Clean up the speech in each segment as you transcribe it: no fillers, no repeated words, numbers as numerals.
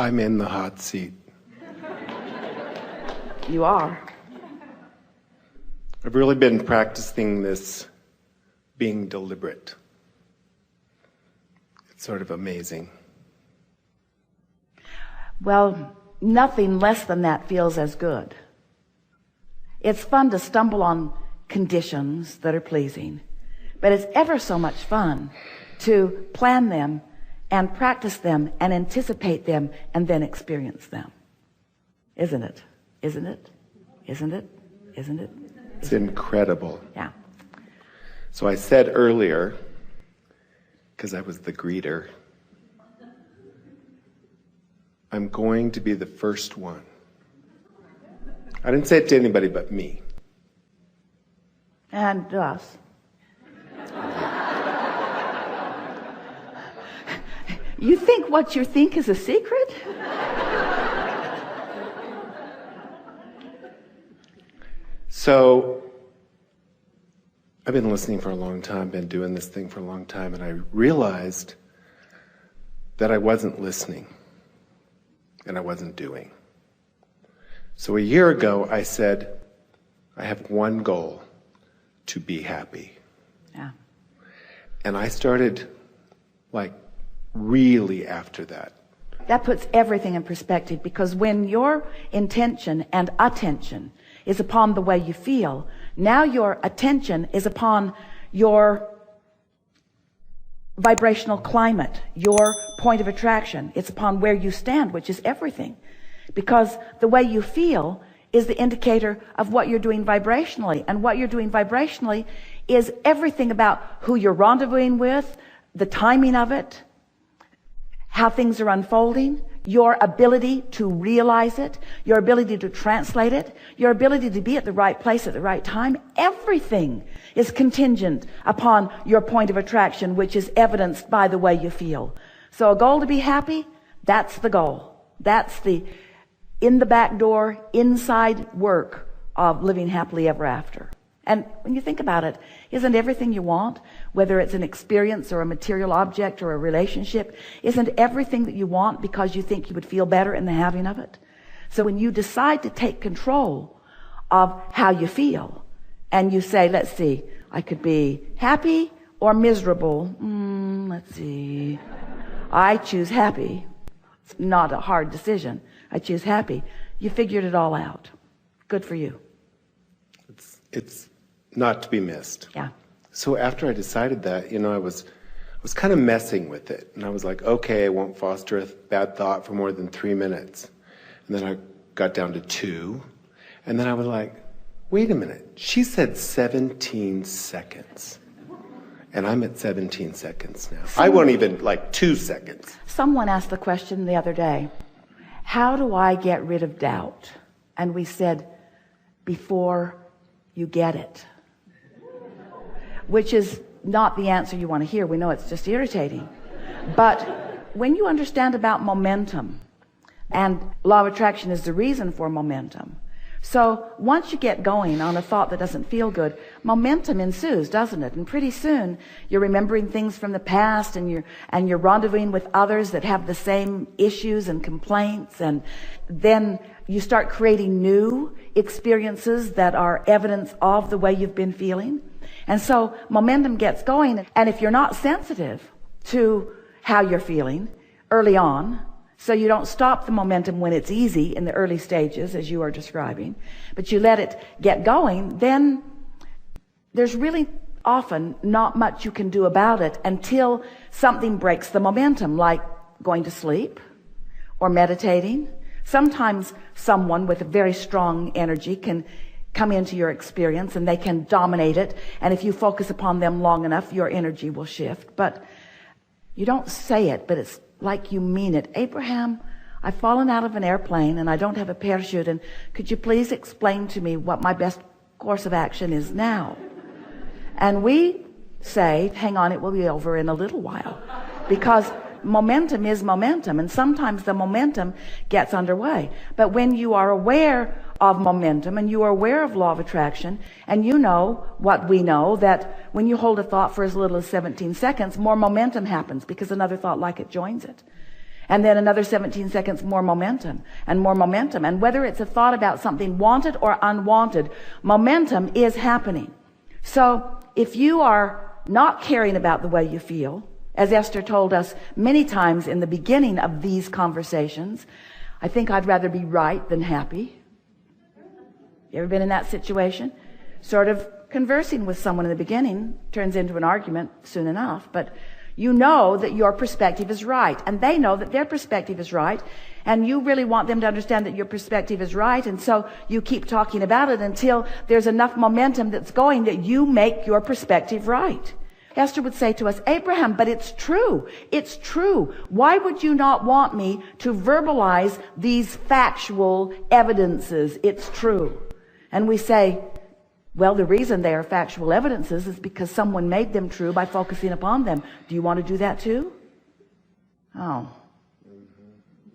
I'm in the hot seat. You are. I've really been practicing this being deliberate. It's sort of amazing. Well, nothing less than that feels as good. It's fun to stumble on conditions that are pleasing, but it's ever so much fun to plan them and practice them and anticipate them and then experience them. Isn't it? Isn't it? Isn't it? Isn't it? It's incredible. Yeah. So I said earlier, because I was the greeter, I'm going to be the first one. I didn't say it to anybody but me. And us. You think what you think is a secret? So I've been listening for a long time, been doing this thing for a long time, and I realized that I wasn't listening and I wasn't doing. So a year ago, I said, I have one goal, to be happy. Yeah. And I started, really after that. That puts everything in perspective, because when your intention and attention is upon the way you feel, now your attention is upon your vibrational climate, your point of attraction. It's upon where you stand, which is everything. Because the way you feel is the indicator of what you're doing vibrationally. And what you're doing vibrationally is everything about who you're rendezvousing with, the timing of it, how things are unfolding, your ability to realize it, your ability to translate it, your ability to be at the right place at the right time. Everything is contingent upon your point of attraction, which is evidenced by the way you feel. So a goal to be happy, that's the goal. That's the in the back door, inside work of living happily ever after. And when you think about it, isn't everything you want, whether it's an experience or a material object or a relationship, isn't everything that you want because you think you would feel better in the having of it? So when you decide to take control of how you feel, and you say, let's see, I could be happy or miserable. Let's see. I choose happy. It's not a hard decision. I choose happy. You figured it all out. Good for you. It's not to be missed. Yeah. So after I decided that, I was kind of messing with it. And I was like, okay, I won't foster a bad thought for more than 3 minutes. And then I got down to 2. And then I was like, wait a minute. She said 17 seconds. And I'm at 17 seconds now. I won't even 2 seconds. Someone asked the question the other day, how do I get rid of doubt? And we said, before you get it. Which is not the answer you want to hear. We know it's just irritating. But when you understand about momentum, and law of attraction is the reason for momentum. So once you get going on a thought that doesn't feel good, momentum ensues, doesn't it? And pretty soon you're remembering things from the past, and you're rendezvousing with others that have the same issues and complaints, and then you start creating new experiences that are evidence of the way you've been feeling. And so momentum gets going. And if you're not sensitive to how you're feeling early on, so you don't stop the momentum when it's easy in the early stages, as you are describing, but you let it get going, then there's really often not much you can do about it until something breaks the momentum, like going to sleep or meditating. Sometimes someone with a very strong energy can come into your experience and they can dominate it. And if you focus upon them long enough, your energy will shift. But you don't say it, but it's like you mean it. Abraham, I've fallen out of an airplane and I don't have a parachute. And could you please explain to me what my best course of action is now? And we say, hang on, it will be over in a little while. Because momentum is momentum, and sometimes the momentum gets underway. But when you are aware of momentum and you are aware of law of attraction, and you know what we know, that when you hold a thought for as little as 17 seconds, more momentum happens because another thought like it joins it. And then another 17 seconds, more momentum and more momentum. And whether it's a thought about something wanted or unwanted, momentum is happening. So if you are not caring about the way you feel, as Esther told us many times in the beginning of these conversations, I think I'd rather be right than happy. You ever been in that situation? Sort of conversing with someone in the beginning turns into an argument soon enough, but you know that your perspective is right, and they know that their perspective is right, and you really want them to understand that your perspective is right, and so you keep talking about it until there's enough momentum that's going that you make your perspective right. Esther would say to us, Abraham, but it's true. It's true. Why would you not want me to verbalize these factual evidences? It's true. And we say, well, the reason they are factual evidences is because someone made them true by focusing upon them. Do you want to do that too? Oh.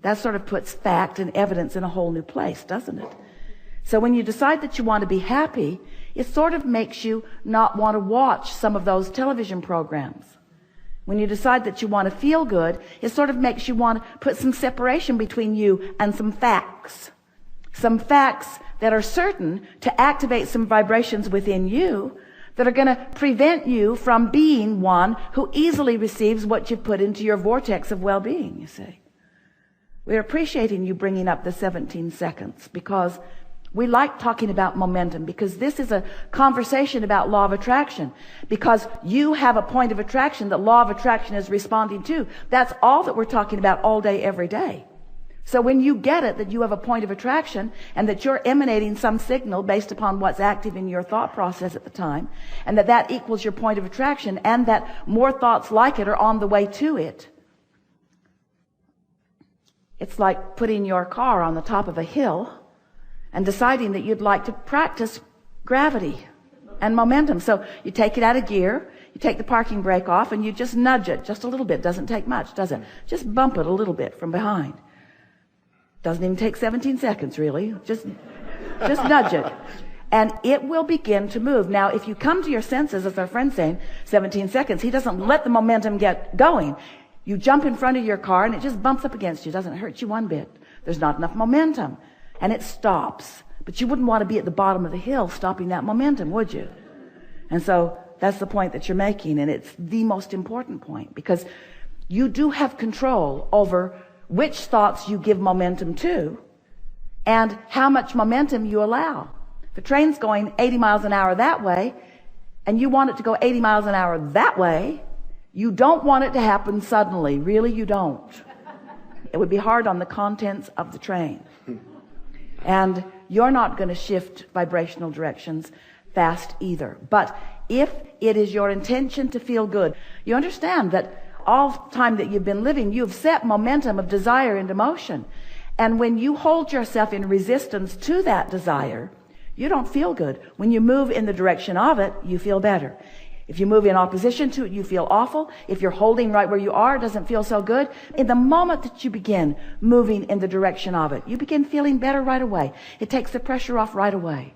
That sort of puts fact and evidence in a whole new place, doesn't it? So when you decide that you want to be happy, it sort of makes you not want to watch some of those television programs. When you decide that you want to feel good, it sort of makes you want to put some separation between you and some facts. Some facts that are certain to activate some vibrations within you that are going to prevent you from being one who easily receives what you've put into your vortex of well-being, you see. We're appreciating you bringing up the 17 seconds because we like talking about momentum, because this is a conversation about law of attraction, because you have a point of attraction that law of attraction is responding to. That's all that we're talking about all day, every day. So when you get it, that you have a point of attraction and that you're emanating some signal based upon what's active in your thought process at the time, and that equals your point of attraction, and that more thoughts like it are on the way to it. It's like putting your car on the top of a hill and deciding that you'd like to practice gravity and momentum. So you take it out of gear, you take the parking brake off, and you just nudge it just a little bit. Doesn't take much, does it? Just bump it a little bit from behind. Doesn't even take 17 seconds, really. Just nudge it. And it will begin to move. Now, if you come to your senses, as our friend's saying, 17 seconds, he doesn't let the momentum get going. You jump in front of your car, and it just bumps up against you. It doesn't hurt you one bit. There's not enough momentum. And it stops. But you wouldn't want to be at the bottom of the hill stopping that momentum, would you? And so that's the point that you're making, and it's the most important point, because you do have control over which thoughts you give momentum to and how much momentum you allow. If a train's going 80 miles an hour that way and you want it to go 80 miles an hour that way, you don't want it to happen suddenly. Really, you don't. It would be hard on the contents of the train. And you're not going to shift vibrational directions fast either. But if it is your intention to feel good, you understand that all time that you've been living, you've set momentum of desire into motion. And when you hold yourself in resistance to that desire, you don't feel good. When you move in the direction of it, you feel better. If you move in opposition to it, you feel awful. If you're holding right where you are, it doesn't feel so good. In the moment that you begin moving in the direction of it, you begin feeling better right away. It takes the pressure off right away.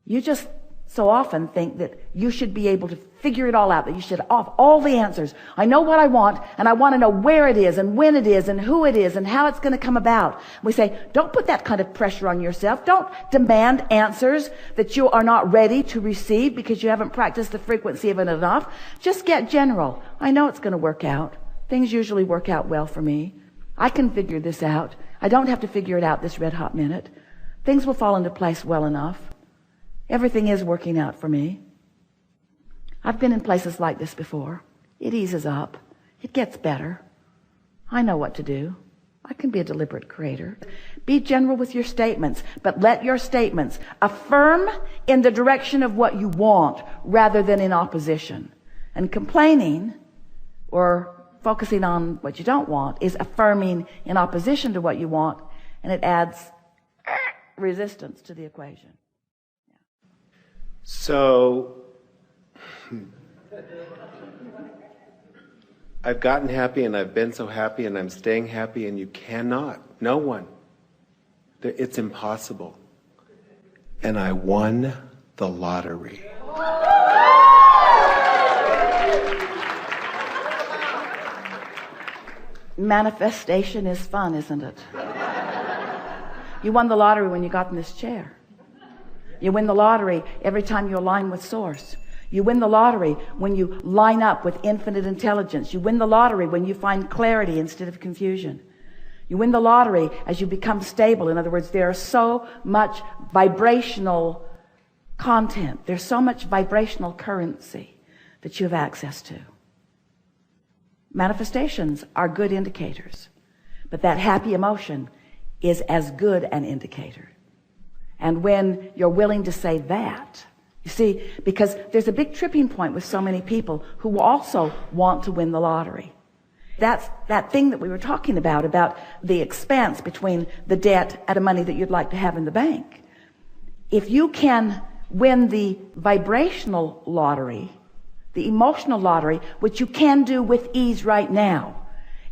You just so often think that you should be able to figure it all out, that you should have all the answers. I know what I want, and I want to know where it is and when it is and who it is and how it's going to come about. We say, don't put that kind of pressure on yourself. Don't demand answers that you are not ready to receive because you haven't practiced the frequency of it enough. Just get general. I know it's going to work out. Things usually work out well for me. I can figure this out. I don't have to figure it out this red hot minute. Things will fall into place well enough. Everything is working out for me. I've been in places like this before. It eases up. It gets better. I know what to do. I can be a deliberate creator. Be general with your statements, but let your statements affirm in the direction of what you want rather than in opposition. And complaining or focusing on what you don't want is affirming in opposition to what you want, and it adds resistance to the equation. So I've gotten happy, and I've been so happy, and I'm staying happy, and you cannot, no one, it's impossible. And I won the lottery. Manifestation is fun, isn't it? You won the lottery when you got in this chair. You win the lottery every time you align with Source. You win the lottery when you line up with infinite intelligence. You win the lottery when you find clarity instead of confusion. You win the lottery as you become stable. In other words, there is so much vibrational content. There's so much vibrational currency that you have access to. Manifestations are good indicators, but that happy emotion is as good an indicator. And when you're willing to say that, you see, because there's a big tripping point with so many people who also want to win the lottery. That's that thing that we were talking about the expanse between the debt and the money that you'd like to have in the bank. If you can win the vibrational lottery, the emotional lottery, which you can do with ease right now,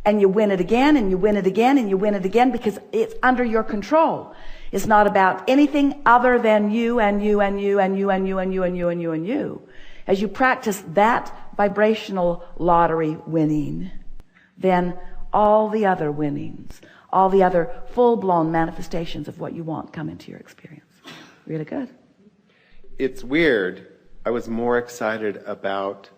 and you win it again, and you win it again, and you win it again, because it's under your control. It's not about anything other than you and you and you and you and you and you and you and you and you. As you practice that vibrational lottery winning, then all the other winnings, all the other full-blown manifestations of what you want come into your experience. Really good. It's weird. I was more excited about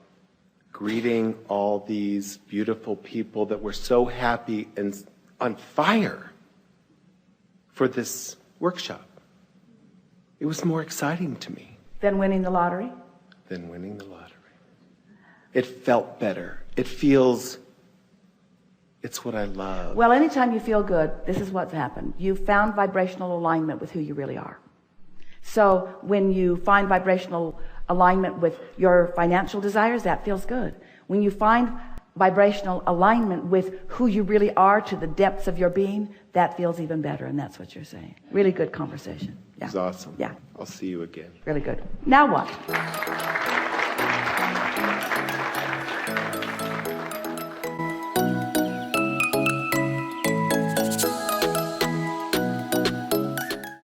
greeting all these beautiful people that were so happy and on fire for this workshop. It was more exciting to me. Than winning the lottery? Than winning the lottery. It felt better. It feels, it's what I love. Well, anytime you feel good, this is what's happened. You found vibrational alignment with who you really are. So when you find vibrational alignment with your financial desires, that feels good. When you find vibrational alignment with who you really are to the depths of your being, that feels even better, and that's what you're saying. Really good conversation. Yeah. It was awesome. Yeah. I'll see you again. Really good. Now what?